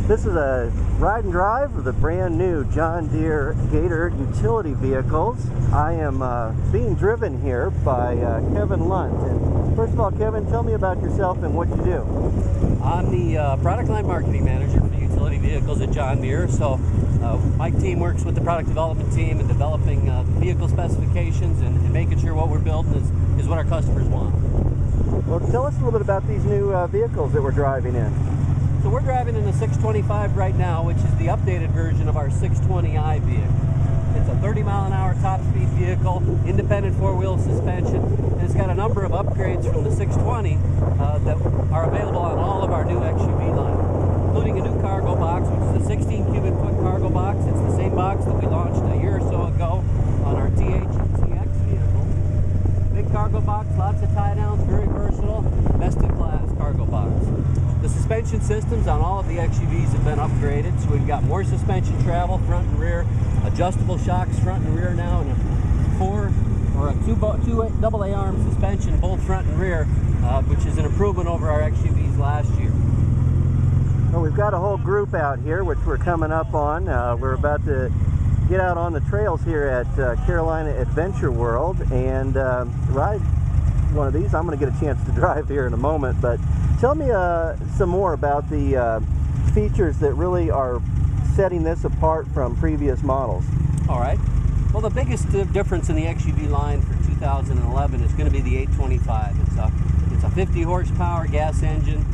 This is a ride and drive of the brand new John Deere Gator utility vehicles. I am being driven here by Kevin Lunt. And first of all, Kevin, tell me about yourself and what you do. I'm the product line marketing manager for utility vehicles at John Deere. So my team works with the product development team in developing vehicle specifications and making sure what we're building is what our customers want. Well, tell us a little bit about these new vehicles that we're driving in. So we're driving in the 625 right now, which is the updated version of our 620i vehicle. It's a 30-mile-an-hour top-speed vehicle, independent four-wheel suspension, and it's got a number of upgrades from the 620 that are available on all of our new XUV line, including a new cargo box, which is a 16-cubic-foot cargo box. It's the same box that we launched a year or so ago on our THCX vehicle. Big cargo box, lots of tie-downs, very versatile, best-in-class cargo box. The suspension systems on all of the XUVs have been upgraded, so we've got more suspension travel, front and rear, adjustable shocks front and rear now, and a two double A-arm suspension, both front and rear, which is an improvement over our XUVs last year. Well, we've got a whole group out here, which we're coming up on. We're about to get out on the trails here at Carolina Adventure World and ride one of these. I'm going to get a chance to drive here in a moment, but tell me some more about the features that really are setting this apart from previous models. All right. Well, the biggest difference in the XUV line for 2011 is going to be the 825. It's a 50 horsepower gas engine,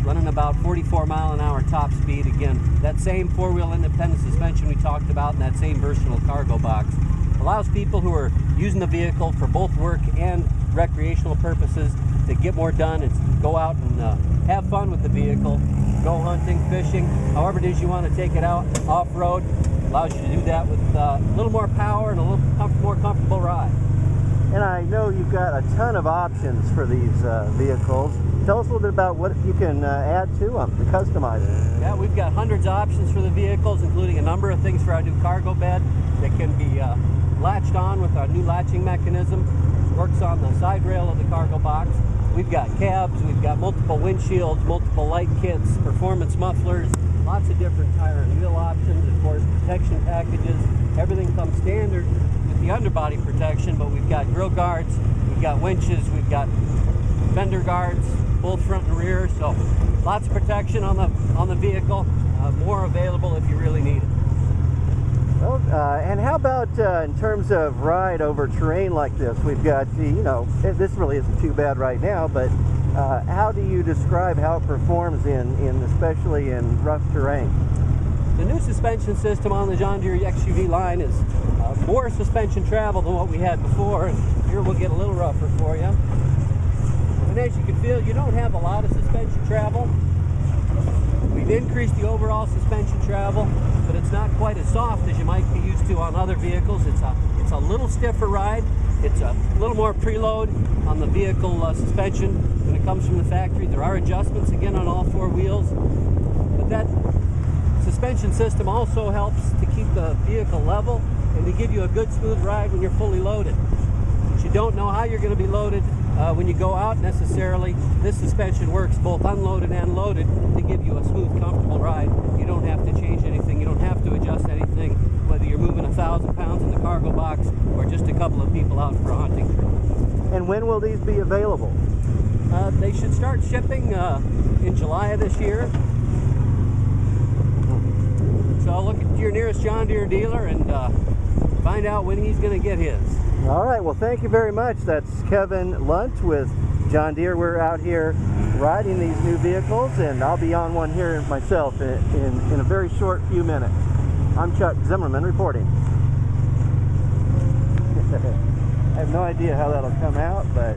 running about 44-mile-an-hour top speed. Again, that same four-wheel independent suspension we talked about, and that same versatile cargo box allows people who are using the vehicle for both work and recreational purposes to get more done and go out and have fun with the vehicle, go hunting, fishing, however it is you want to take it out off-road. Allows you to do that with a little more power and a little more comfortable ride. And I know you've got a ton of options for these vehicles. Tell us a little bit about what you can add to them to customize it. Yeah, we've got hundreds of options for the vehicles, including a number of things for our new cargo bed that can be latched on with our new latching mechanism. Works on the side rail of the cargo box. We've got cabs, we've got multiple windshields, multiple light kits, performance mufflers, lots of different tire and wheel options, of course protection packages. Everything comes standard with the underbody protection, but we've got grill guards, we've got winches, we've got fender guards, both front and rear, so lots of protection on the vehicle, more available if you really need it. Well, and how about in terms of ride over terrain like this? We've got, this really isn't too bad right now, but how do you describe how it performs especially in rough terrain? The new suspension system on the John Deere XUV line is more suspension travel than what we had before. Here we'll get a little rougher for you. And as you can feel, you don't have a lot of suspension travel. We've increased the overall suspension travel, but it's not quite as soft as you might be used to on other vehicles. It's a little stiffer ride. It's a little more preload on the vehicle suspension when it comes from the factory. There are adjustments again on all four wheels, but that suspension system also helps to keep the vehicle level and to give you a good smooth ride when you're fully loaded. But you don't know how you're going to be loaded when you go out necessarily. This suspension works both unloaded and loaded to give you a smooth, comfortable ride. You don't have to change anything. You don't have to adjust anything, whether you're moving 1,000 pounds in the cargo box or just a couple of people out for a hunting trip. And when will these be available? They should start shipping in July of this year. So look at your nearest John Deere dealer and find out when he's going to get his. All right, well, thank you very much. That's Kevin Lunt with John Deere. We're out here riding these new vehicles, and I'll be on one here myself in a very short few minutes. I'm Chuck Zimmerman reporting. I have no idea how that'll come out, but